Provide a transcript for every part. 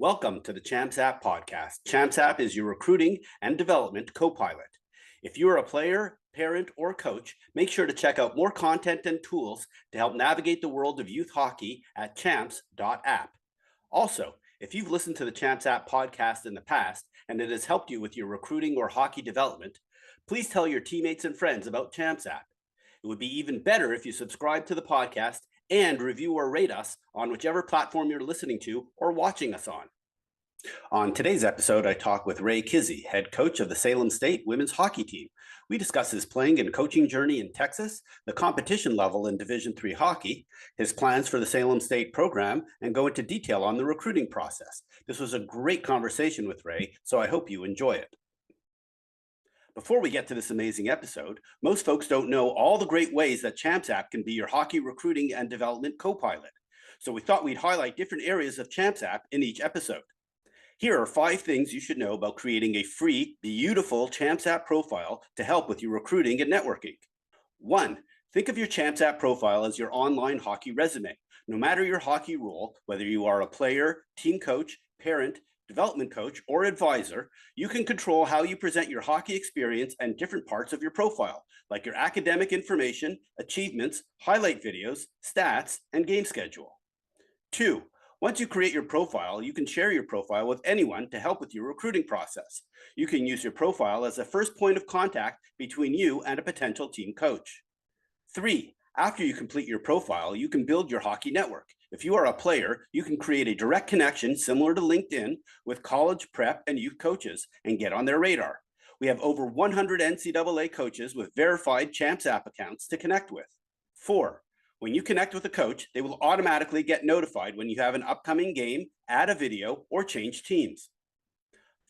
Welcome to the Champs App podcast. Champs App is your recruiting and development copilot. If you are a player, parent, or coach, make sure to check out more content and tools to help navigate the world of youth hockey at champs.app. Also, if you've listened to the Champs App podcast in the past and it has helped you with your recruiting or hockey development, please tell your teammates and friends about Champs App. It would be even better if you subscribe to the podcast and review or rate us on whichever platform you're listening to or watching us on. On today's episode, I talk with Ray Kizzie, head coach of the Salem State women's hockey team. We discuss his playing and coaching journey in Texas, the competition level in Division III hockey, his plans for the Salem State program, and go into detail on the recruiting process. This was a great conversation with Ray, so I hope you enjoy it. Before we get to this amazing episode, most folks don't know all the great ways that Champs App can be your hockey recruiting and development co-pilot. So we thought we'd highlight different areas of Champs App in each episode. Here are 5 things you should know about creating a free, beautiful Champs App profile to help with your recruiting and networking. 1. Think of your Champs App profile as your online hockey resume. No matter your hockey role, whether you are a player, team coach, parent, development coach, or advisor, you can control how you present your hockey experience and different parts of your profile, like your academic information, achievements, highlight videos, stats, and game schedule. 2. Once you create your profile, you can share your profile with anyone to help with your recruiting process. You can use your profile as a first point of contact between you and a potential team coach. 3. After you complete your profile, you can build your hockey network. If you are a player, you can create a direct connection similar to LinkedIn with college, prep, and youth coaches and get on their radar. We have over 100 NCAA coaches with verified Champs App accounts to connect with. 4. When you connect with a coach, they will automatically get notified when you have an upcoming game, add a video, or change teams.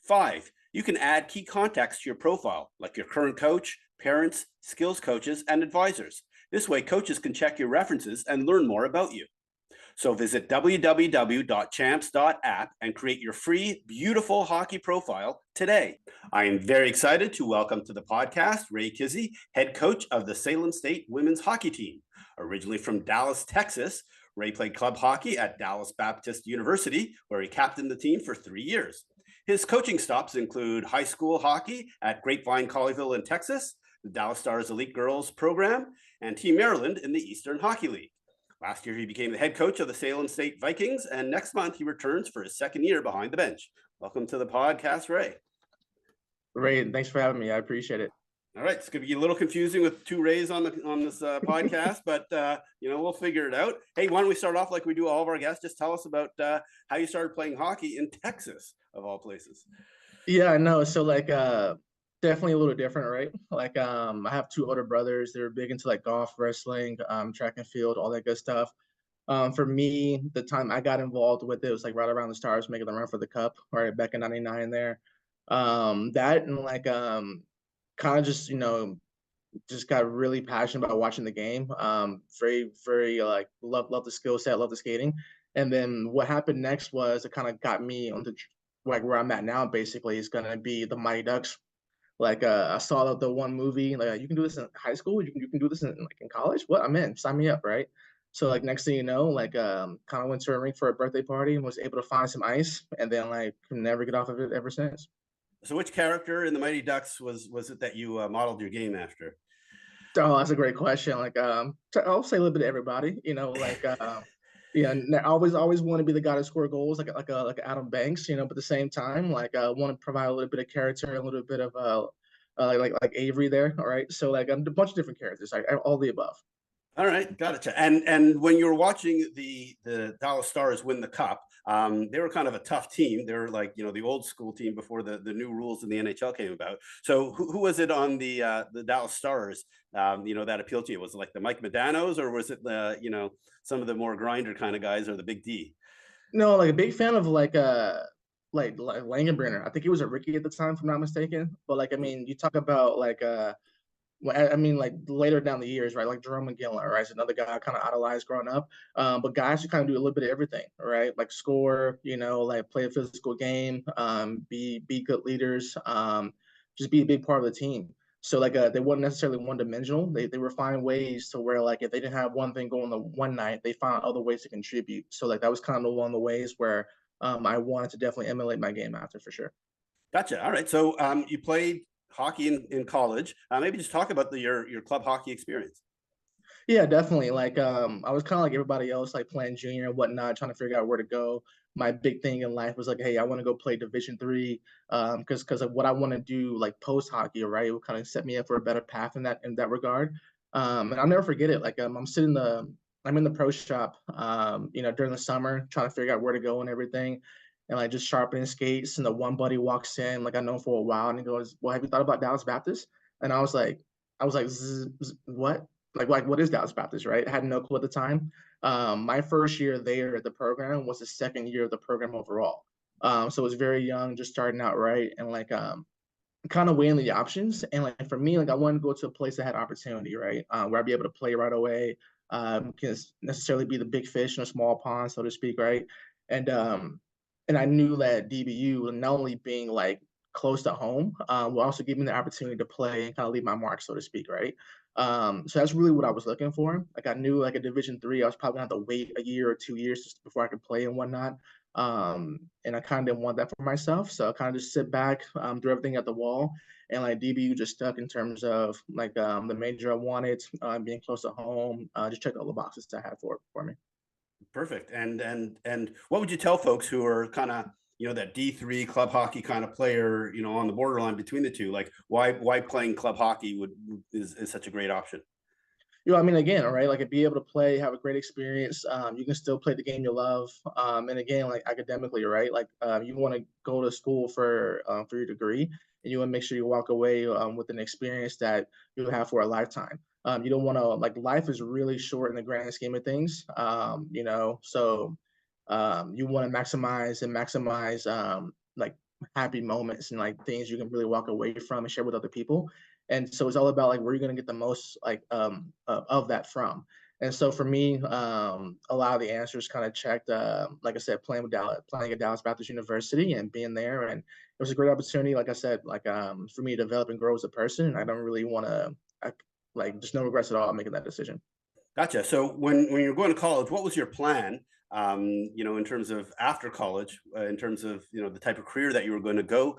5. You can add key contacts to your profile, like your current coach, parents, skills coaches, and advisors. This way, coaches can check your references and learn more about you. So visit www.champs.app and create your free, beautiful hockey profile today. I am very excited to welcome to the podcast Ray Kizzie, head coach of the Salem State women's hockey team. Originally from Dallas, Texas, Ray played club hockey at Dallas Baptist University, where he captained the team for 3 years. His coaching stops include high school hockey at Grapevine Colleyville in Texas, the Dallas Stars Elite Girls program, and Team Maryland in the Eastern Hockey League. Last year, he became the head coach of the Salem State Vikings, and next month he returns for his 2nd year behind the bench. Welcome to the podcast, Ray. Ray, thanks for having me. I appreciate it. All right, it's going to be a little confusing with 2 Rays on this podcast, but we'll figure it out. Hey, why don't we start off like we do all of our guests? Just tell us about how you started playing hockey in Texas, of all places. Yeah, I know. So definitely a little different, right? I have 2 older brothers. They're big into golf, wrestling, track and field, all that good stuff. For me, the time I got involved with it was right around the Stars making the run for the Cup, right back in '99 there. That and kind of just got really passionate about watching the game. Very, very love the skill set, love the skating. And then what happened next was it kind of got me onto where I'm at now. Basically, is gonna be the Mighty Ducks. I saw the one movie, you can do this in high school, you can do this in college. What? I'm in. Sign me up, right? So next thing you know, kind of went to a rink for a birthday party and was able to find some ice, and then can never get off of it ever since. So which character in the Mighty Ducks was it that you modeled your game after? Oh, that's a great question. I'll say a little bit of everybody. Yeah, I always want to be the guy to score goals, like Adam Banks. But at the same time, I want to provide a little bit of character, a little bit of like Avery there. All right, so a bunch of different characters, all the above. All right, got it. And when you were watching the Dallas Stars win the Cup, they were kind of a tough team. They were the old school team before the new rules in the NHL came about. So who was it on the Dallas Stars that appealed to you? Was it the Mike Modanos, or was it some of the more grinder kind of guys, or the Big D? No, a big fan of Langenbrenner. I think he was a rookie at the time, if I'm not mistaken. But you talk about later down the years, right? Jerome McGinley, right? Is another guy I kind of idolized growing up. But guys who kind of do a little bit of everything, right? Score, play a physical game, be good leaders, just be a big part of the team. So they weren't necessarily one-dimensional. They were finding ways to where if they didn't have one thing going the one night, they found other ways to contribute. So that was kind of one of the ways where I wanted to definitely emulate my game after for sure. Gotcha. All right. So you played hockey in college. Maybe just talk about your club hockey experience. Yeah, definitely. Like, I was kind of like everybody else, like playing junior and whatnot, trying to figure out where to go. My big thing in life was like, hey, I want to go play Division 3, because of what I want to do, like post hockey, right? It will kind of set me up for a better path in that regard. And I'll never forget it. Like, I'm in the pro shop, during the summer, trying to figure out where to go and everything, and like just sharpening skates. And the one buddy walks in, like I know him for a while, and he goes, "Well, have you thought about Dallas Baptist?" And I was like, "What?" Like what is Dallas Baptist, right? I had no clue at the time. My first year there at the program was the second year of the program overall. So it was very young, just starting out, right? And like kind of weighing the options. And like for me, like I wanted to go to a place that had opportunity, right? Where I'd be able to play right away, can necessarily be the big fish in a small pond, so to speak, right? And um, and I knew that DBU, not only being like close to home, will also give me the opportunity to play and kind of leave my mark, so to speak, right? So that's really what I was looking for. Like I knew like a Division 3, I was probably gonna have to wait a year or 2 years just before I could play and whatnot. And I kind of didn't want that for myself. So I kind of just sit back, threw everything at the wall, and like DBU just stuck in terms of like the major I wanted, being close to home, just checked all the boxes I had for me. Perfect. And what would you tell folks who are kind of that D3 club hockey kind of player, on the borderline between the two? Like why playing club hockey is such a great option? I mean, again, right, like be able to play, have a great experience. You can still play the game you love, and again, like academically, right? Like you want to go to school for your degree, and you want to make sure you walk away with an experience that you'll have for a lifetime. You don't want to like life is really short in the grand scheme of things, so you want to maximize like happy moments and like things you can really walk away from and share with other people. And so it's all about like where you're going to get the most like of that from. And so for me, a lot of the answers kind of checked. Like I said, playing at Dallas Baptist University and being there, and it was a great opportunity. Like I said, like for me to develop and grow as a person. And I don't really want to, like, just no regrets at all making that decision. Gotcha. So when you're going to college, what was your plan? In terms of after college, in terms of the type of career that you were going to go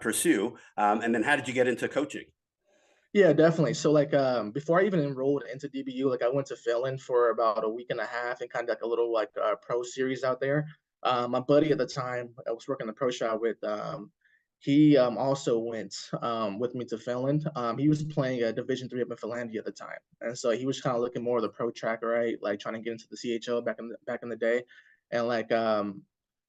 pursue, and then how did you get into coaching? Yeah, definitely. So like before I even enrolled into DBU, like I went to Finland for about a week and a half and kind of like a little like pro series out there. My buddy at the time I was working the pro shop with, he also went with me to Finland. He was playing a Division 3 up in Finlandia at the time. And so he was kind of looking more of the pro track, right? Like trying to get into the CHL back in the day. And like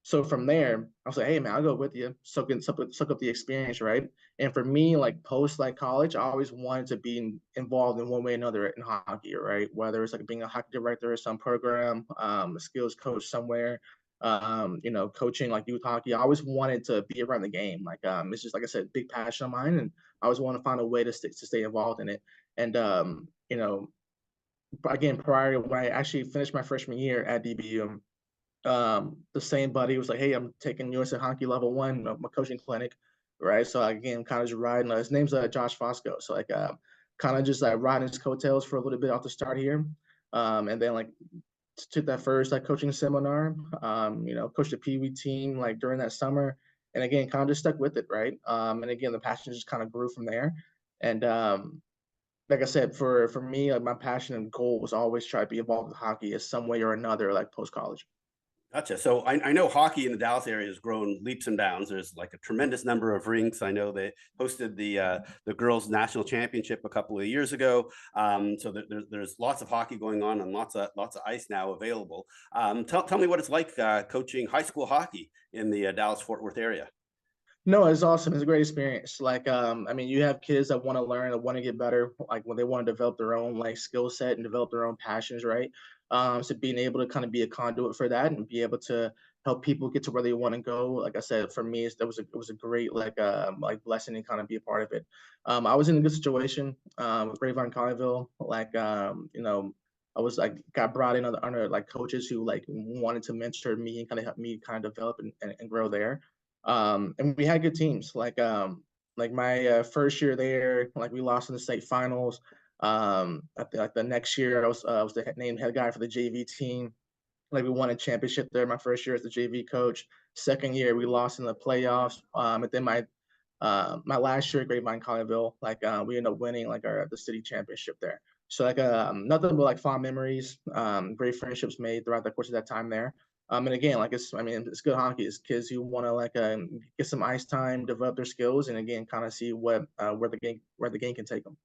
so from there, I was like, hey man, I'll go with you, soak up the experience, right? And for me, like post like college, I always wanted to be involved in one way or another in hockey, right? Whether it's like being a hockey director or some program, a skills coach somewhere, coaching like youth hockey. I always wanted to be around the game. Like it's just like I said, big passion of mine, and I always want to find a way to stay involved in it. And again, prior to when I actually finished my freshman year at DBU, the same buddy was like, "Hey, I'm taking USA Hockey Level 1, my coaching clinic," right? So again, kind of just riding. His name's Josh Fosco, so like kind of just like riding his coattails for a little bit off the start here, and then like took that first like coaching seminar, coached the Pee Wee team like during that summer, and again, kind of just stuck with it, right? And again, the passion just kind of grew from there, and like I said, for me, like my passion and goal was always try to be involved with hockey in some way or another, like post college. Gotcha. So I know hockey in the Dallas area has grown leaps and bounds. There's like a tremendous number of rinks. I know they hosted the girls' national championship a couple of years ago. So there's lots of hockey going on and lots of ice now available. Tell me what it's like coaching high school hockey in the Dallas Fort Worth area. No, it's awesome. It's a great experience. Like, I mean, you have kids that want to learn, that want to get better, like when they want to develop their own like skill set and develop their own passions, right? So being able to kind of be a conduit for that and be able to help people get to where they want to go. Like I said, for me, it was a great like blessing and kind of be a part of it. I was in a good situation with Grapevine Colleyville. Like, I was like got brought in under like coaches who like wanted to mentor me and kind of help me kind of develop and grow there. And we had good teams. Like my first year there, like we lost in the state finals. Like the next year, I was the named head guy for the JV team. Like we won a championship there my first year as the JV coach. Second year, we lost in the playoffs. And then my last year at Grapevine Colleyville, we ended up winning like the city championship there. So nothing but like fond memories, great friendships made throughout the course of that time there. And again, it's good hockey. It's kids who want to get some ice time, develop their skills, and again, kind of see what where the game can take them.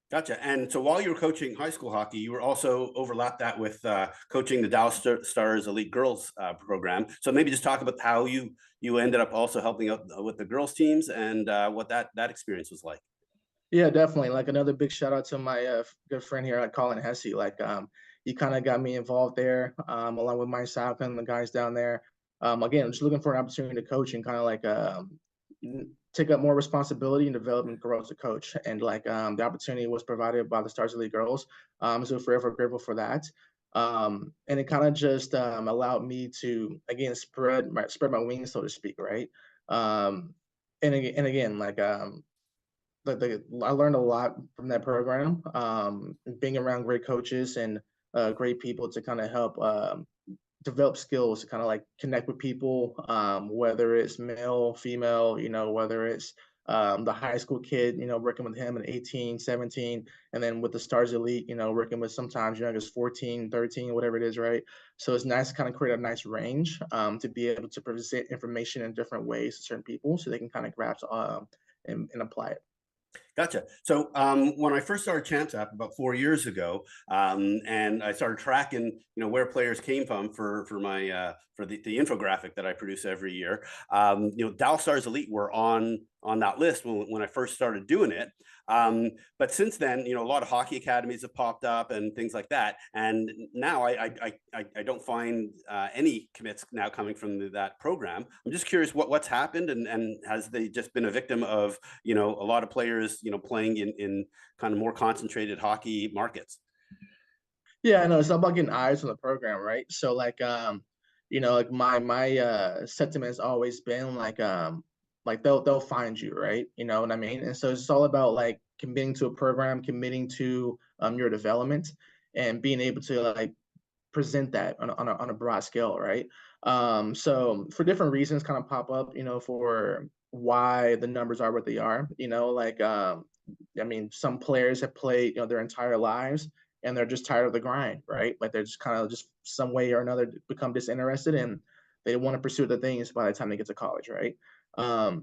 Gotcha. And so while you were coaching high school hockey, you were also overlapped that with coaching the Dallas Stars Elite Girls program. So maybe just talk about how you ended up also helping out with the girls teams and what that experience was like. Yeah, definitely. Like another big shout out to my good friend here, Colin Hesse. He kind of got me involved there, along with Mike Salkin and the guys down there. Again, just looking for an opportunity to coach and kind of take up more responsibility and develop and grow as a coach. And the opportunity was provided by the Stars Elite Girls. So forever grateful for that. And it kind of just allowed me to again spread my wings, so to speak, right? And again, I learned a lot from that program. Being around great coaches and great people to kind of help develop skills to kind of like connect with people, whether it's male, female, whether it's the high school kid, working with him at 18, 17, and then with the Stars Elite, working with sometimes young as 14, 13, whatever it is, right? So it's nice to kind of create a nice range to be able to present information in different ways to certain people so they can kind of grasp and apply it. Gotcha. So when I first started Champs App about 4 years ago, and I started tracking, where players came from for the infographic that I produce every year, Dallas Stars Elite were on that list when I first started doing it. But since then, a lot of hockey academies have popped up and things like that. And now I don't find any commits now coming from that program. I'm just curious what's happened, and has they just been a victim of, a lot of players, playing in kind of more concentrated hockey markets? Yeah, I know it's all about getting eyes on the program, right? So my sentiment has always been they'll find you, right? You know what I mean? And so it's all about like committing to a program, committing to your development, and being able to present that on a broad scale, right? So for different reasons kind of pop up, for why the numbers are what they are, some players have played, their entire lives and they're just tired of the grind, right? Like they're just kind of just some way or another become disinterested and they want to pursue the things by the time they get to college, right? So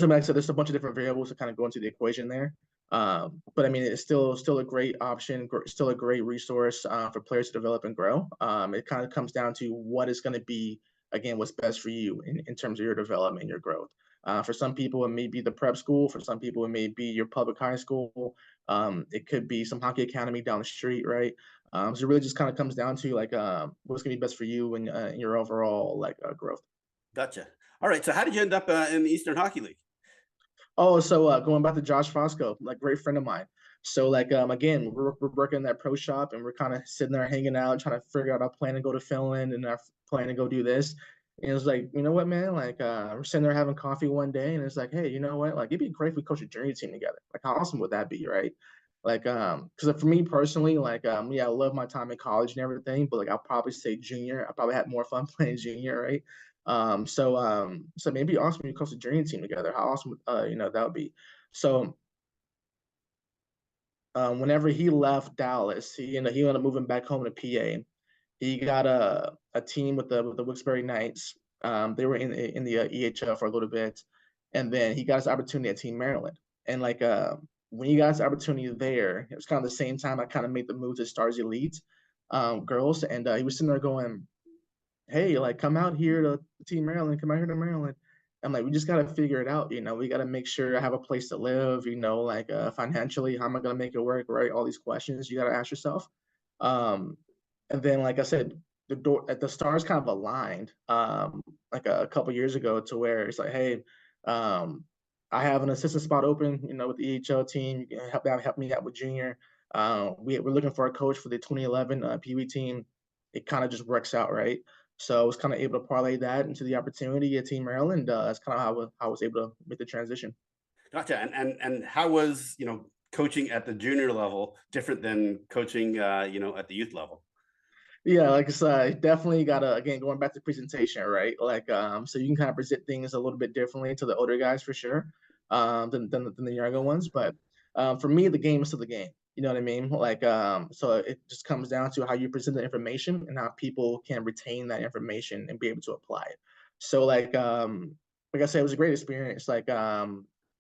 like I said, there's a bunch of different variables that kind of go into the equation there. But I mean, it's still a great option, still a great resource for players to develop and grow. It kind of comes down to what is going to be, again, what's best for you in terms of your development and your growth. For some people, it may be the prep school. For some people, it may be your public high school. It could be some hockey academy down the street, right? So it really just kind of comes down to what's going to be best for you and your overall growth. Gotcha. All right. So how did you end up in the Eastern Hockey League? Oh, so going back to Josh Fosco, like great friend of mine. So again, we're working in that pro shop and we're kind of sitting there hanging out, trying to figure out our plan to go to Finland and our plan to go do this. And it was like, you know what, man? We're sitting there having coffee one day, and it's like, hey, you know what? Like, it'd be great if we coach a junior team together. Like, how awesome would that be, right? Because for me personally, yeah, I love my time in college and everything, but I'll probably say junior. I probably had more fun playing junior, right? So maybe awesome we coach a junior team together. How awesome, that would be. So, whenever he left Dallas, he ended up moving back home to PA. He got a team with the Wilkes-Barre Knights. They were in the EHL for a little bit, and then he got his opportunity at Team Maryland. And when he got his opportunity there, it was kind of the same time I kind of made the move to Stars Elite girls, and he was sitting there going, hey, come out here to Team Maryland, come out here to Maryland. I'm like, we just gotta figure it out, we gotta make sure I have a place to live, financially, how am I gonna make it work, right? All these questions you gotta ask yourself. And then, like I said, the stars kind of aligned, a couple years ago to where it's like, hey, I have an assistant spot open, with the EHL team. You can help me out with junior. We're looking for a coach for the 2011 Pee Wee team. It kind of just works out, right? So I was kind of able to parlay that into the opportunity at Team Maryland. That's kind of how I was able to make the transition. Gotcha. And how was, coaching at the junior level different than coaching, at the youth level? Yeah, like I said, definitely gotta, again, going back to presentation, right? Like, so you can kind of present things a little bit differently to the older guys for sure, than the younger ones. But for me, the game is still the game. You know what I mean? Like, so it just comes down to how you present the information and how people can retain that information and be able to apply it. So like I said, it was a great experience. Like,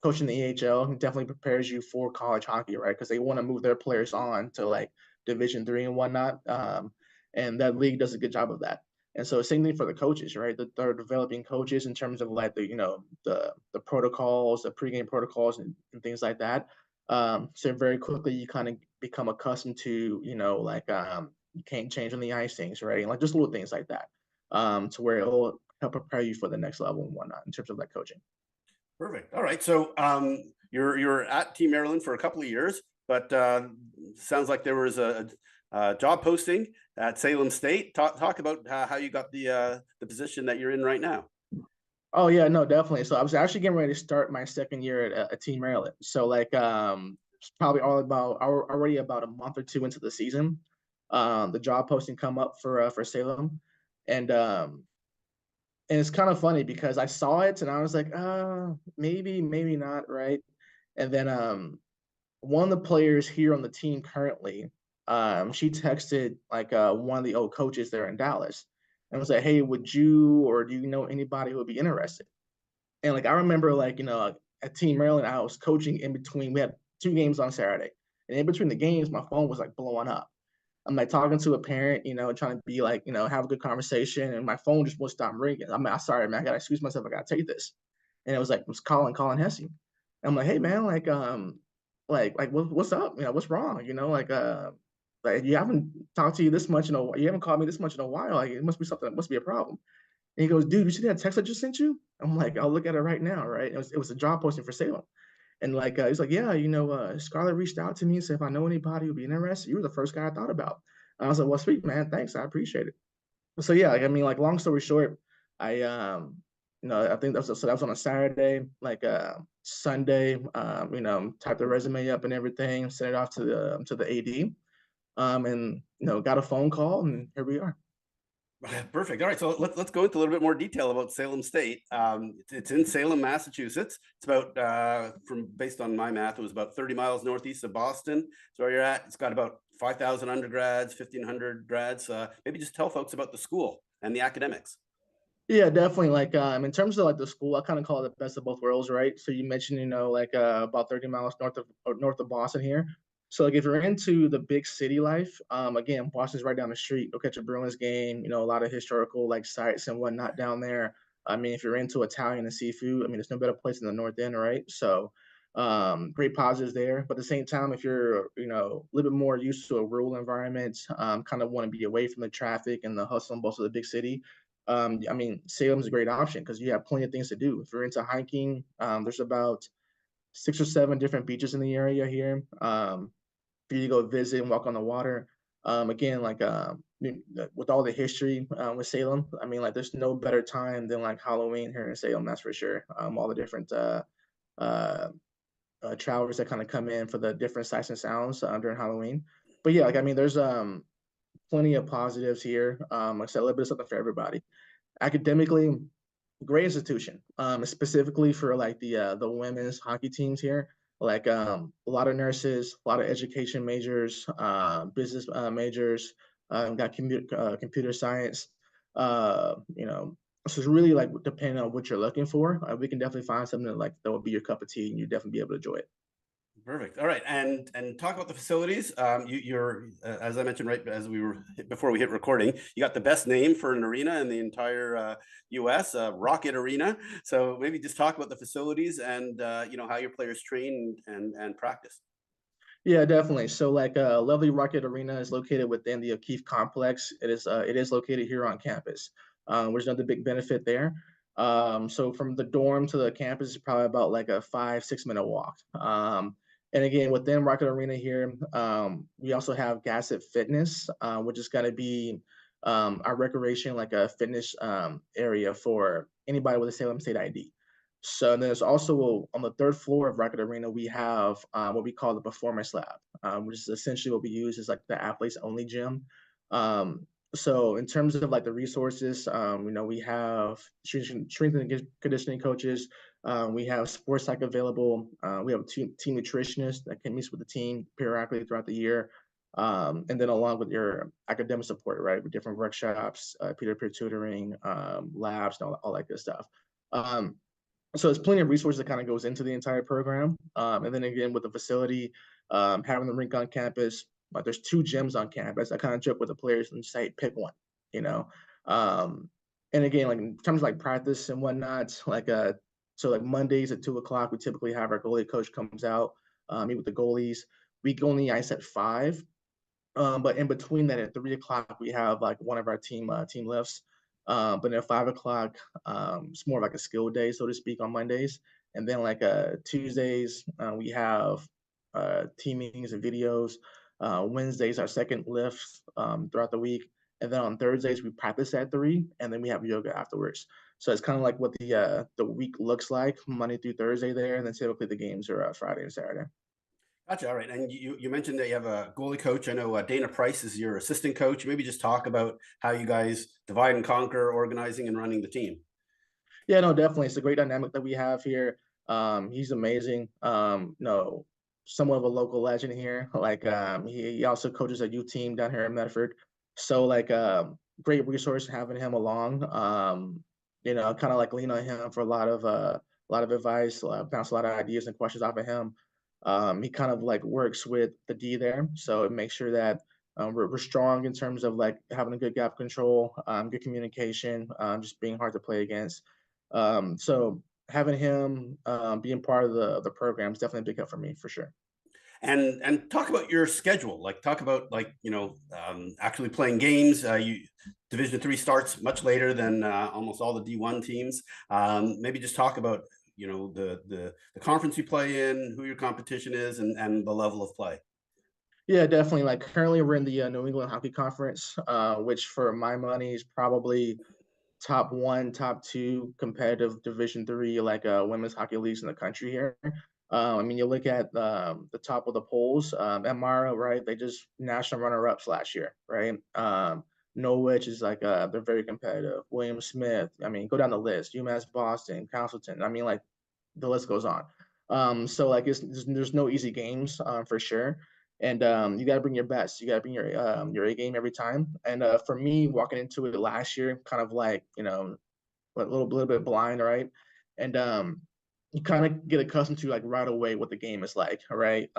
coaching the EHL definitely prepares you for college hockey, right? Because they want to move their players on to like Division 3 and whatnot. And that league does a good job of that. And so same thing for the coaches, right? They're developing coaches in terms of like the protocols, the pregame protocols, and things like that. So very quickly you kind of become accustomed to you can't change on the ice things, right? And like just little things like that, to where it'll help prepare you for the next level and whatnot in terms of like coaching. Perfect. All right. So you're at Team Maryland for a couple of years, but sounds like there was a job posting at Salem State. Talk about how you got the position that you're in right now. Oh yeah, no, definitely. So I was actually getting ready to start my second year at Team Maryland. So like it's probably already about a month or two into the season. The job posting come up for Salem, and it's kind of funny because I saw it and I was like, maybe not, right? And then one of the players here on the team currently, she texted like one of the old coaches there in Dallas and was like, hey, would you or do you know anybody who would be interested? And like I remember, like at Team Maryland, I was coaching in between. We had 2 games on Saturday, and in between the games, my phone was like blowing up. I'm like talking to a parent, trying to be like, have a good conversation, and my phone just won't stop ringing. I'm like, sorry, man, I gotta excuse myself. I gotta take this. And it was Colin Hesse. And I'm like, hey, man, like what's up? What's wrong? Like you haven't talked to you this much you haven't called me this much in a while. Like it must be something. It must be a problem. And he goes, dude, you see that text I just sent you? I'm like, I'll look at it right now, right? It was a job posting for Salem. And like he's like, yeah, Scarlett reached out to me and said if I know anybody who'd be interested, you were the first guy I thought about. And I was like, well, sweet man, thanks, I appreciate it. So yeah, like, I mean, like long story short, I I think that was on a Saturday, like Sunday, typed the resume up and everything, sent it off to the AD, and got a phone call, and here we are. Perfect. All right, so let's go into a little bit more detail about Salem State. It's in Salem, Massachusetts. It's about from based on my math, it was about 30 miles northeast of Boston. So where you're at, it's got about 5,000 undergrads, 1,500 grads. Maybe just tell folks about the school and the academics. Yeah, definitely. Like in terms of like the school, I kind of call it the best of both worlds, right? So you mentioned, like about 30 miles north of Boston here. So like if you're into the big city life, again, Boston's right down the street. You'll catch a Bruins game, a lot of historical like sites and whatnot down there. I mean, if you're into Italian and seafood, I mean, there's no better place in the North End, right? So great positives there. But at the same time, if you're, a little bit more used to a rural environment, kind of want to be away from the traffic and the hustle and bustle of the big city, I mean, Salem's a great option because you have plenty of things to do. If you're into hiking, there's about 6 or 7 different beaches in the area here for you to go visit and walk on the water. Again, like with all the history with Salem, I mean, like there's no better time than like Halloween here in Salem, that's for sure. All the different uh, travelers that kind of come in for the different sights and sounds during Halloween. But yeah, like I mean, there's plenty of positives here. Like I said, a little bit of something for everybody. Academically, great institution, specifically for like the women's hockey teams here. Like a lot of nurses, a lot of education majors, business majors, got computer science. So it's really like depending on what you're looking for. We can definitely find something that would be your cup of tea, and you definitely be able to enjoy it. Perfect. All right, and talk about the facilities. You're as I mentioned right as we were before we hit recording. You got the best name for an arena in the entire U.S. Rocket Arena. So maybe just talk about the facilities and how your players train and practice. Yeah, definitely. So like Lovely Rocket Arena is located within the O'Keefe complex. It is located here on campus, which is another big benefit there. So from the dorm to the campus is probably about like a 5-6 minute walk. And again, within Rocket Arena here, we also have Gasset Fitness, which is going to be our recreation, like a fitness area for anybody with a Salem State ID. So there's also on the third floor of Rocket Arena, we have what we call the Performance Lab, which is essentially what we use as like the athletes only gym. So in terms of like the resources, we have strength and conditioning coaches. We have sports psych available. We have a team nutritionist that can meet with the team periodically throughout the year. And then along with your academic support, right, with different workshops, peer-to-peer tutoring, labs, and all that good stuff. So there's plenty of resources that kind of goes into the entire program. And then again, with the facility, having the rink on campus, like there's 2 gyms on campus. I kind of joke with the players and say, pick one, you know. Um, and again, like in terms of like practice and whatnot, so like Mondays at 2 o'clock, we typically have our goalie coach comes out, meet with the goalies. We go on the ice at 5. But in between that, at 3 o'clock, we have like one of our team lifts. But at 5 o'clock, it's more like a skill day, so to speak, on Mondays. And then like Tuesdays, we have team meetings and videos. Wednesdays, our second lift throughout the week. And then on Thursdays, we practice at 3, and then we have yoga afterwards. So it's kind of like what the week looks like Monday through Thursday there, and then typically the games are Friday and Saturday. Gotcha. All right. And you mentioned that you have a goalie coach. I know Dana Price is your assistant coach. Maybe just talk about how you guys divide and conquer organizing and running the team. Yeah, no, definitely. It's a great dynamic that we have here. He's amazing. No, somewhat of a local legend here. Like he also coaches a youth team down here in Medford. So like great resource having him along. Kind of like lean on him for a lot of advice, bounce a lot of ideas and questions off of him. He kind of like works with the D there, so it makes sure that we're strong in terms of like having a good gap control, good communication, just being hard to play against. So having him being part of the program is definitely a big help for me for sure. And talk about your schedule. Like talk about actually playing games. Division 3 starts much later than almost all the D1 teams. Maybe just talk about the conference you play in, who your competition is, and the level of play. Yeah, definitely. Like currently, we're in the New England Hockey Conference, which for my money is probably top 1, top 2 competitive Division 3 like women's hockey leagues in the country here. I mean, you look at the top of the polls, Mara, right? They just national runner-ups last year, right? Norwich is like they're very competitive. William Smith, I mean, go down the list. UMass Boston, Castleton. I mean, like the list goes on. So like there's no easy games for sure. And you got to bring your best. You got to bring your A game every time. And for me, walking into it last year, kind of like a little bit blind, right? And you kind of get accustomed to like right away what the game is like, right?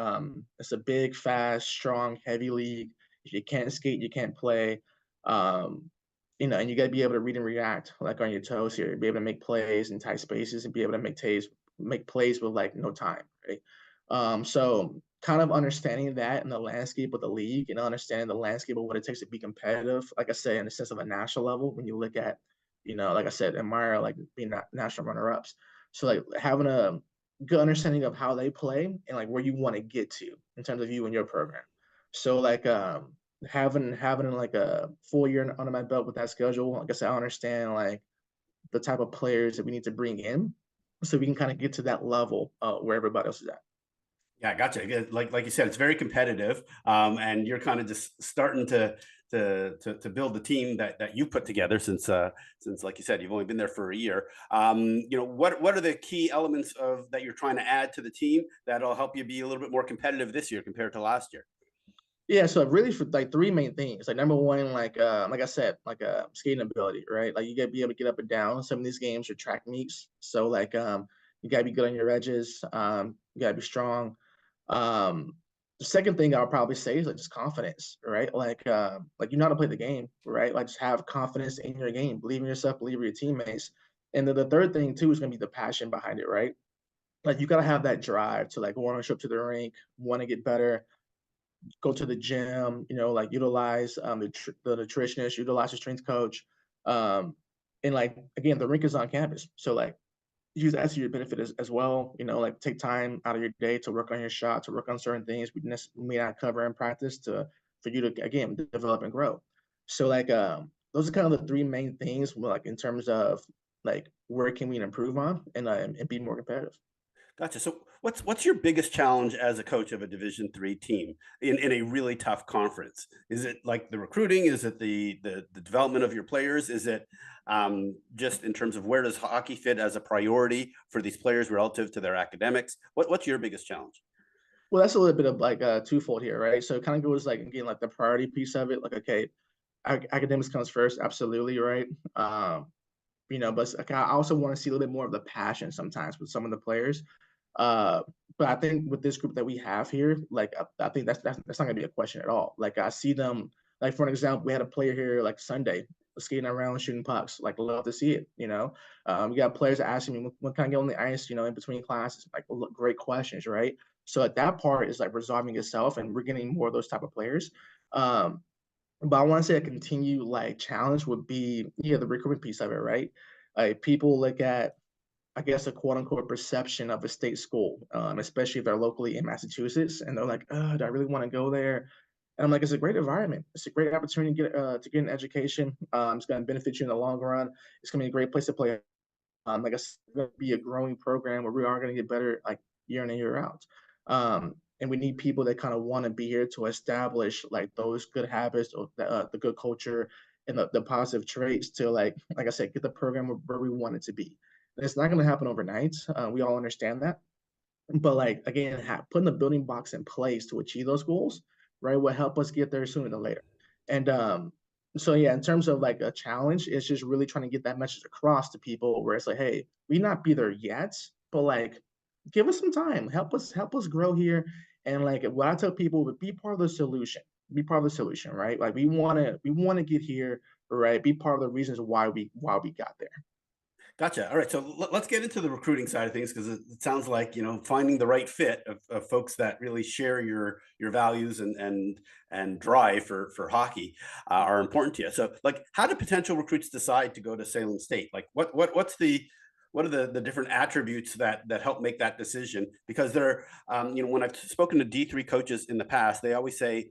It's a big, fast, strong, heavy league. If you can't skate, you can't play. Um, and you got to be able to read and react like on your toes here, be able to make plays in tight spaces and be able to make plays with like no time, right? So kind of understanding that in the landscape of the league and understanding the landscape of what it takes to be competitive, like I say, in the sense of a national level, when you look at, like I said, admire like being national runner-ups. So like having a good understanding of how they play and like where you want to get to in terms of you and your program. So like having like a full year under my belt with that schedule, like I said, I understand like the type of players that we need to bring in so we can kind of get to that level where everybody else is at. Yeah, gotcha. Again, like you said, it's very competitive, and you're kind of just starting to build the team that you put together since like you said, you've only been there for a year. What are the key elements of that you're trying to add to the team that'll help you be a little bit more competitive this year compared to last year? Yeah, so really for like 3 main things. Like number one, like I said, like skating ability, right? Like you gotta be able to get up and down. Some of these games are track meets. So like you gotta be good on your edges, you gotta be strong. Um the second thing I'll probably say is like just confidence, right? Like you know how to play the game, right? Like just have confidence in your game, believe in yourself, believe in your teammates. And then the third thing too is gonna be the passion behind it, right? Like you gotta have that drive to like want to show up to the rink, want to get better, go to the gym, like utilize the nutritionist, utilize the strength coach. And like again, the rink is on campus. So like use that to your benefit as well. Like take time out of your day to work on your shot, to work on certain things we may not cover in practice for you to again develop and grow. So like those are kind of the 3 main things like in terms of like where can we improve on and be more competitive. Gotcha. So What's your biggest challenge as a coach of a Division III team in a really tough conference? Is it like the recruiting? Is it the development of your players? Is it just in terms of where does hockey fit as a priority for these players relative to their academics? What's your biggest challenge? Well, that's a little bit of like twofold here, right? So it kind of goes like again, like the priority piece of it. Like, okay, academics comes first, absolutely, right? But like, I also want to see a little bit more of the passion sometimes with some of the players. Uh, but I think with this group that we have here, like I think that's not gonna be a question at all. Like I see them, like for an example, we had a player here like Sunday skating around shooting pucks. Like love to see it. We got players asking me when can I get on the ice, in between classes. Like look, great questions, right? So at that part is like resolving itself, and we're getting more of those type of players. Um, but I want to say a continued like challenge would be the recruitment piece of it, right? People look at, I guess, a quote unquote perception of a state school, especially if they're locally in Massachusetts, and they're like, "Oh, do I really want to go there?" And I'm like, "It's a great environment. It's a great opportunity to get an education. It's going to benefit you in the long run. It's going to be a great place to play. Like I said, it's going to be a growing program where we are going to get better like year in and year out. And we need people that kind of want to be here to establish like those good habits, or the good culture, and the positive traits to like I said, get the program where we want it to be. And it's not going to happen overnight. We all understand that, but like again, putting the building blocks in place to achieve those goals, right, will help us get there sooner than later. And so yeah, in terms of like a challenge, it's just really trying to get that message across to people where it's like, hey, we not be there yet, but like give us some time, help us grow here. And like what I tell people would be part of the solution. Be part of the solution, right? Like we wanna get here, right? Be part of the reasons why we got there. Gotcha. All right. So let's get into the recruiting side of things because it sounds like finding the right fit of folks that really share your values and drive for hockey are important to you. So, like, how do potential recruits decide to go to Salem State? Like, what are the different attributes that help make that decision? Because when I've spoken to D3 coaches in the past, they always say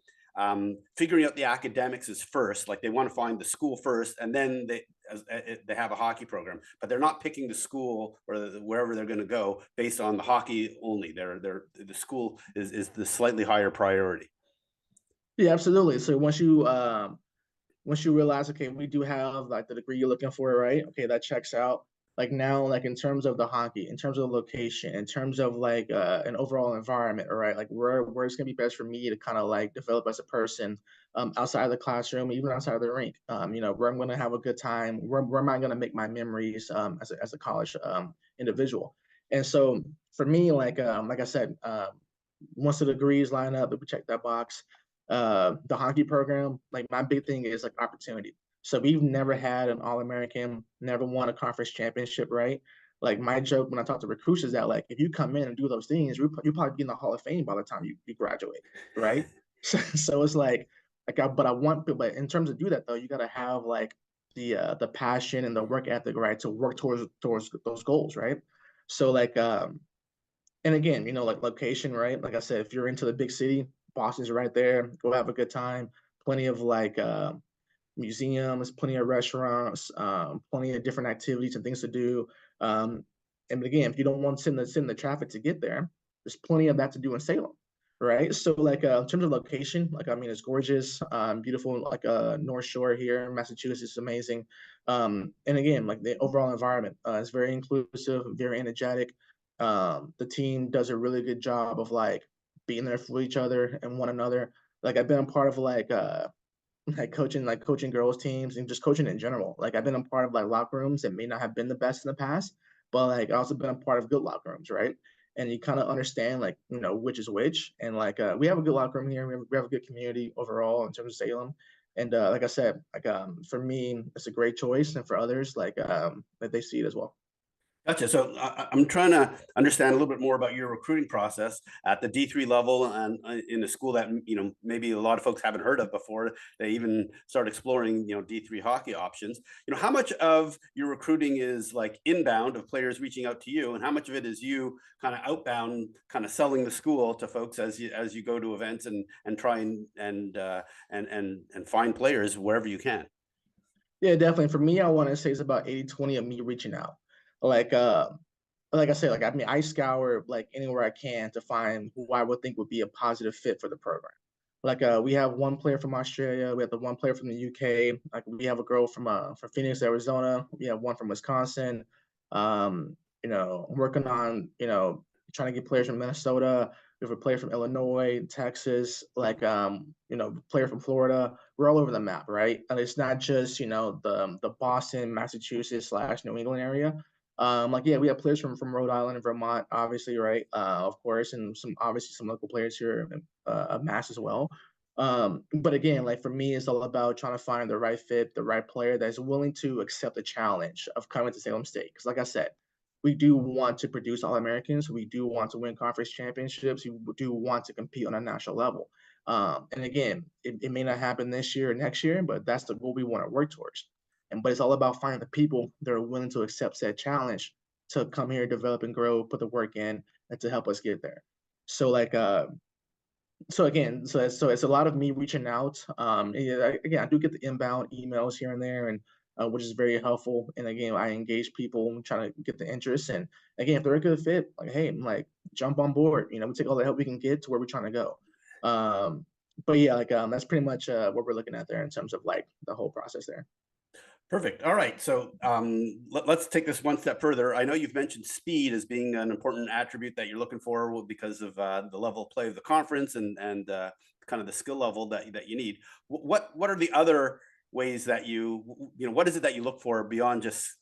figuring out the academics is first. Like they want to find the school first, and then they have a hockey program, but they're not picking the school or wherever they're going to go based on the hockey only. The school is the slightly higher priority. Yeah, absolutely. So once you realize, okay, we do have like the degree you're looking for, right? Okay, that checks out. Like now, like in terms of the hockey, in terms of the location, in terms of like an overall environment, all right, like where it's gonna be best for me to kind of like develop as a person, outside of the classroom, even outside of the rink. Where I'm gonna have a good time, where am I gonna make my memories as a college individual. And so for me, like I said, once the degrees line up, we check that box. The hockey program, like my big thing is like opportunity. So we've never had an All-American, never won a conference championship, right? Like my joke when I talk to recruits is that like if you come in and do those things, you'll probably be in the Hall of Fame by the time you graduate, right? So it's but in terms of do that though, you gotta have like the passion and the work ethic, right, to work towards those goals, right? So like and again, like location, right? Like I said, if you're into the big city, Boston's right there. Go have a good time. Plenty of like museums, plenty of restaurants, plenty of different activities and things to do. Um, and again, if you don't want to sit in the traffic to get there, there's plenty of that to do in Salem, right? So like in terms of location, like I mean, it's gorgeous, beautiful. Like North Shore here in Massachusetts is amazing. And again, like the overall environment is very inclusive, very energetic. The team does a really good job of being there for each other and one another. Like I've been a part of like coaching girls teams and just coaching in general. Like I've been a part of like locker rooms that may not have been the best in the past, but like I also been a part of good locker rooms, right? And you kind of understand like which is which. And like we have a good locker room here. We have a good community overall in terms of Salem. And like I said, like for me, it's a great choice, and for others, like that they see it as well. Gotcha. So I'm trying to understand a little bit more about your recruiting process at the D3 level and in a school that maybe a lot of folks haven't heard of before they even start exploring D3 hockey options. How much of your recruiting is like inbound of players reaching out to you, and how much of it is you kind of outbound, kind of selling the school to folks as you go to events and try and find players wherever you can. Yeah, definitely. For me, I want to say it's about 80-20 of me reaching out. Like like I said, like I mean, I scour like anywhere I can to find who I would think would be a positive fit for the program. Like we have one player from Australia, we have the one player from the UK, like we have a girl from Phoenix, Arizona, we have one from Wisconsin. I'm working on, trying to get players from Minnesota. We have a player from Illinois, Texas, like player from Florida. We're all over the map, right? And it's not just, the Boston, Massachusetts slash New England area. Like yeah, we have players from Rhode Island and Vermont, obviously, right? Of course, and some local players here at Mass as well. But again, like for me, it's all about trying to find the right fit, the right player that's willing to accept the challenge of coming to Salem State. Because like I said, we do want to produce All Americans. We do want to win conference championships. We do want to compete on a national level. And again, it may not happen this year or next year, but that's the goal we want to work towards. But it's all about finding the people that are willing to accept that challenge to come here, develop and grow, put the work in, and to help us get there. So like so again, so it's a lot of me reaching out. Yeah, again, I do get the inbound emails here and there, and which is very helpful. And again, I engage people trying to get the interest. And again, if they're a good fit, like hey, like jump on board. We take all the help we can get to where we're trying to go. But yeah, like that's pretty much what we're looking at there in terms of like the whole process there. Perfect. All right. So let's take this one step further. I know you've mentioned speed as being an important attribute that you're looking for because of the level of play of the conference and kind of the skill level that you need. What are the other ways that what is it that you look for beyond just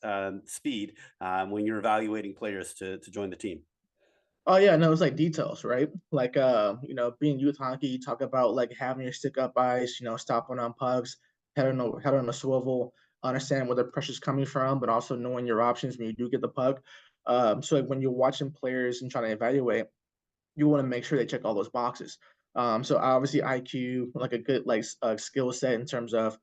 speed when you're evaluating players to join the team? Oh yeah, no, it's like details, right? Like being youth hockey, you talk about like having your stick up ice, stopping on pucks, head on a swivel, understand where the pressure's coming from, but also knowing your options when you do get the puck. So like when you're watching players and trying to evaluate, you want to make sure they check all those boxes. So obviously IQ, like a good like skill set in terms of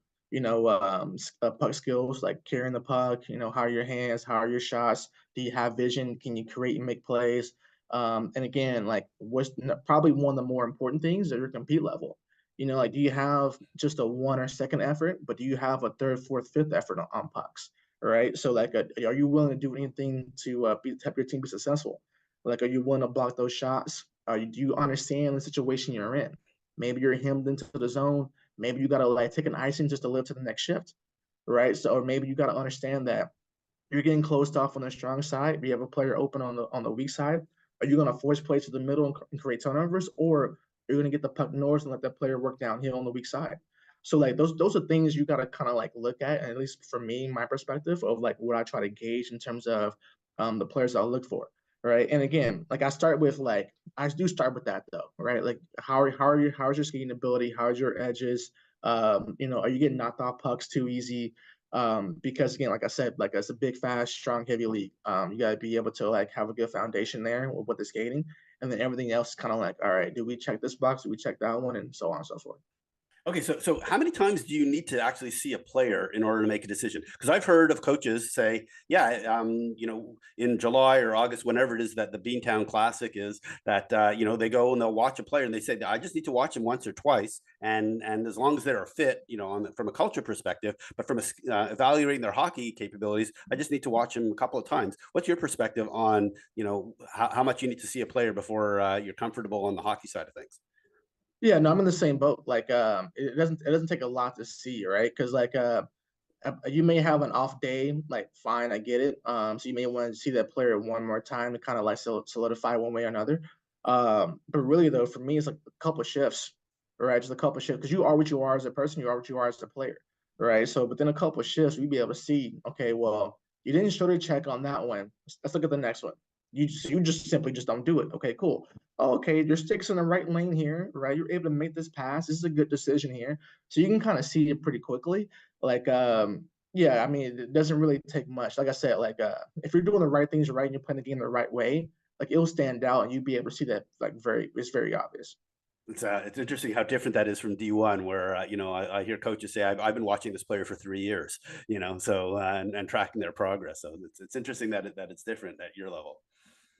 puck skills, like carrying the puck. How are your hands? How are your shots? Do you have vision? Can you create and make plays? And again, like what's probably one of the more important things is your compete level. Like do you have just a one or second effort, but do you have a third, fourth, fifth effort on pucks? Right. So like, are you willing to do anything to help your team be successful? Like, are you willing to block those shots? Do you understand the situation you're in? Maybe you're hemmed into the zone. Maybe you gotta like take an icing just to live to the next shift, right? So, or maybe you gotta understand that you're getting closed off on the strong side. You have a player open on the weak side. Are you gonna force play to the middle and create turnovers, or are you gonna get the puck north and let that player work downhill on the weak side? So like those are things you gotta kind of like look at, and at least for me, my perspective of like what I try to gauge in terms of the players I'll look for. Right. And again, like I do start with that though, right? Like how's your skating ability? How's your edges? Are you getting knocked off pucks too easy? Because again, like I said, like it's a big, fast, strong, heavy league. You gotta be able to like have a good foundation there with the skating, and then everything else kind of like, all right, do we check this box? Do we check that one? And so on and so forth. Okay, so how many times do you need to actually see a player in order to make a decision? Because I've heard of coaches say, yeah, in July or August, whenever it is that the Beantown Classic is, that they go and they'll watch a player and they say, I just need to watch him once or twice, and as long as they're a fit, from a culture perspective, but from evaluating their hockey capabilities, I just need to watch him a couple of times. What's your perspective on how much you need to see a player before you're comfortable on the hockey side of things? Yeah, no, I'm in the same boat. Like, it doesn't take a lot to see, right? Because like, you may have an off day, like fine, I get it. So you may want to see that player one more time to kind of like solidify one way or another. But really though, for me, it's like a couple of shifts, right? Just a couple of shifts because you are what you are as a person, you are what you are as a player, right? So, but then a couple of shifts, we'd be able to see, okay, well, you didn't show the check on that one. Let's look at the next one. You just simply just don't do it. Okay, cool. Oh, okay, your stick's in the right lane here, right? You're able to make this pass. This is a good decision here. So you can kind of see it pretty quickly. Like, yeah, I mean, it doesn't really take much. Like I said, like if you're doing the right things right and you're playing the game the right way, like it'll stand out and you'll be able to see that like it's very obvious. It's interesting how different that is from D1, where I hear coaches say I've been watching this player for 3 years, so and tracking their progress. So it's interesting that it's different at your level.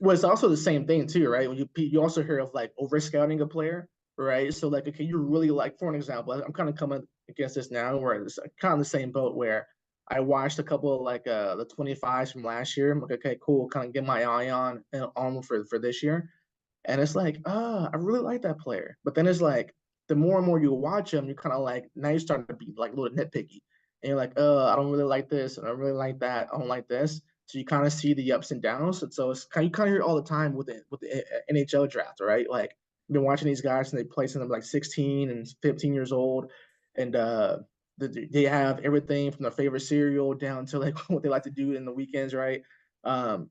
Well, it's also the same thing too, right? When you also hear of like over scouting a player, right? So like, okay, you're really like, for an example, I'm kind of coming against this now, where it's kind of the same boat where I watched a couple of like the 25s from last year. I'm like, okay, cool, kind of get my eye on for this year. And it's like, I really like that player. But then it's like, the more and more you watch him, you're kind of like, now you're starting to be like a little nitpicky. And you're like, I don't really like this, and I don't really like that. I don't like this. So you kind of see the ups and downs. And so it's kind of, you kind of hear it all the time with the NHL draft, right? Like, I've been watching these guys and they play something like 16 and 15 years old. And they have everything from their favorite cereal down to like what they like to do in the weekends, right? Um,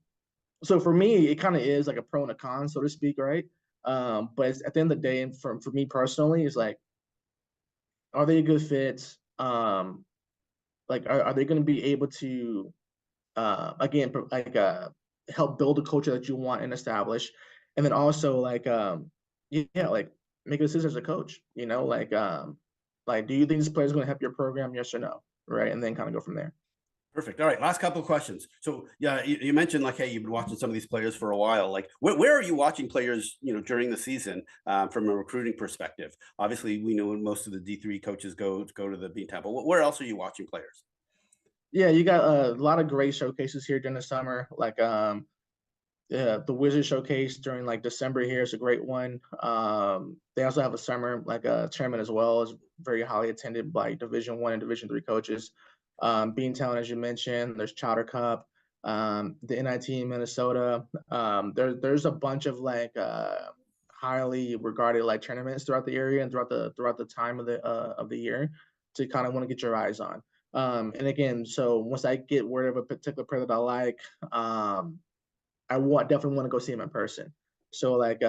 so for me, it kind of is like a pro and a con, so to speak, right? But at the end of the day, and for me personally, it's like, are they a good fit? Like, are they going to be able to, again, help build a culture that you want and establish, and then also like, yeah, like make a decision as a coach. Like, do you think this player is going to help your program? Yes or no, right? And then kind of go from there. Perfect. All right. Last couple of questions. So yeah, you mentioned like, hey, you've been watching some of these players for a while. Like, where are you watching players, during the season from a recruiting perspective? Obviously, we know most of the D3 coaches go to the Bean Temple. Where else are you watching players? Yeah, you got a lot of great showcases here during the summer. Like, yeah, the Wizard Showcase during like December here is a great one. They also have a summer like a tournament as well. It's very highly attended by Division 1 and Division 3 coaches. Beantown, as you mentioned, there's Chowder Cup, the NIT in Minnesota. There's a bunch of like highly regarded like tournaments throughout the area and throughout the time of the year to kind of want to get your eyes on. And again, so once I get word of a particular player that I like, definitely want to go see him in person. So like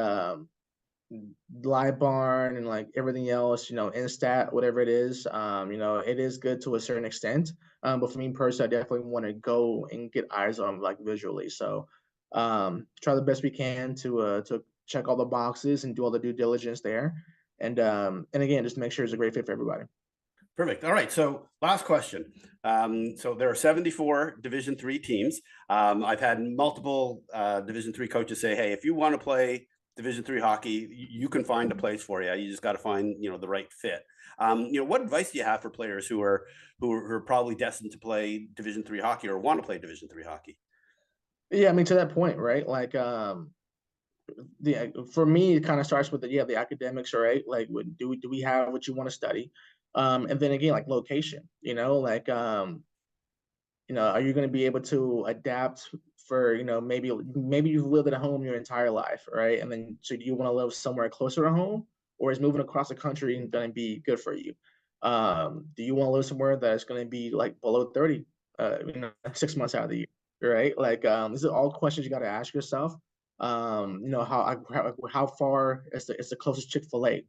live barn and like everything else, Instat, whatever it is, it is good to a certain extent. But for me personally, I definitely want to go and get eyes on him like visually. So try the best we can to check all the boxes and do all the due diligence there. And again, just make sure it's a great fit for everybody. Perfect. All right. So last question. So there are 74 Division 3 teams. I've had multiple Division 3 coaches say, hey, if you want to play Division 3 hockey, you can find a place for you. You just got to find, the right fit. What advice do you have for players who are probably destined to play Division 3 hockey or want to play Division 3 hockey? Yeah, I mean, to that point, right? Like, for me, it kind of starts with the academics, right? Like, do we have what you want to study? And then again, like location, are you going to be able to adapt for, maybe you've lived at home your entire life, right? And then so do you want to live somewhere closer to home, or is moving across the country going to be good for you? Do you want to live somewhere that's going to be like below 30, 6 months out of the year, right? Like, these are all questions you got to ask yourself. How far is the closest Chick-fil-A?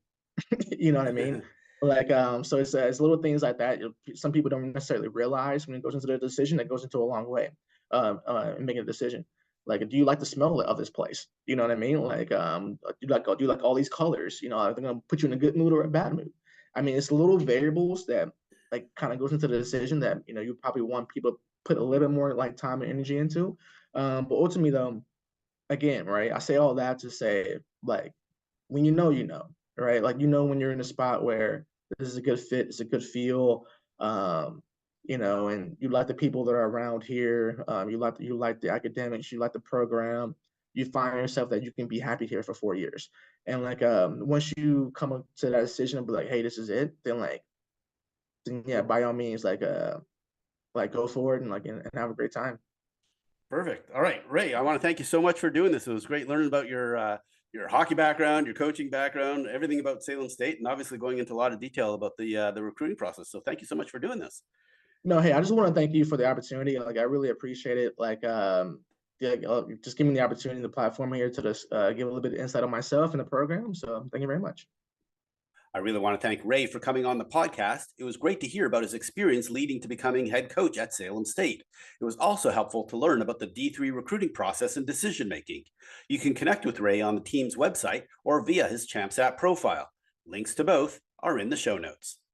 You know what I mean? Like, so it's little things like that. Some people don't necessarily realize when it goes into their decision, it goes into a long way in making a decision. Like, do you like the smell of this place? You know what I mean? Like, do you like all these colors? Are they gonna put you in a good mood or a bad mood? I mean, it's little variables that like kind of goes into the decision that you probably want people to put a little bit more like time and energy into. But ultimately, though, again, right? I say all that to say, like, when right? Like, when you're in a spot where this is a good fit, it's a good feel, and you like the people that are around here, you like the academics, you like the program, you find yourself that you can be happy here for 4 years. And like, once you come up to that decision and be like, hey, this is it, then yeah, by all means, like go forward and and have a great time. Perfect. All right, Ray, I want to thank you so much for doing this. It was great learning about your hockey background, your coaching background, everything about Salem State, and obviously going into a lot of detail about the recruiting process. So thank you so much for doing this. No, hey, I just want to thank you for the opportunity. Like, I really appreciate it. Like, yeah, just giving me the opportunity, the platform here to just give a little bit of insight on myself and the program. So thank you very much. I really want to thank Ray for coming on the podcast. It was great to hear about his experience leading to becoming head coach at Salem State. It was also helpful to learn about the D3 recruiting process and decision making. You can connect with Ray on the team's website or via his ChampsApp profile. Links to both are in the show notes.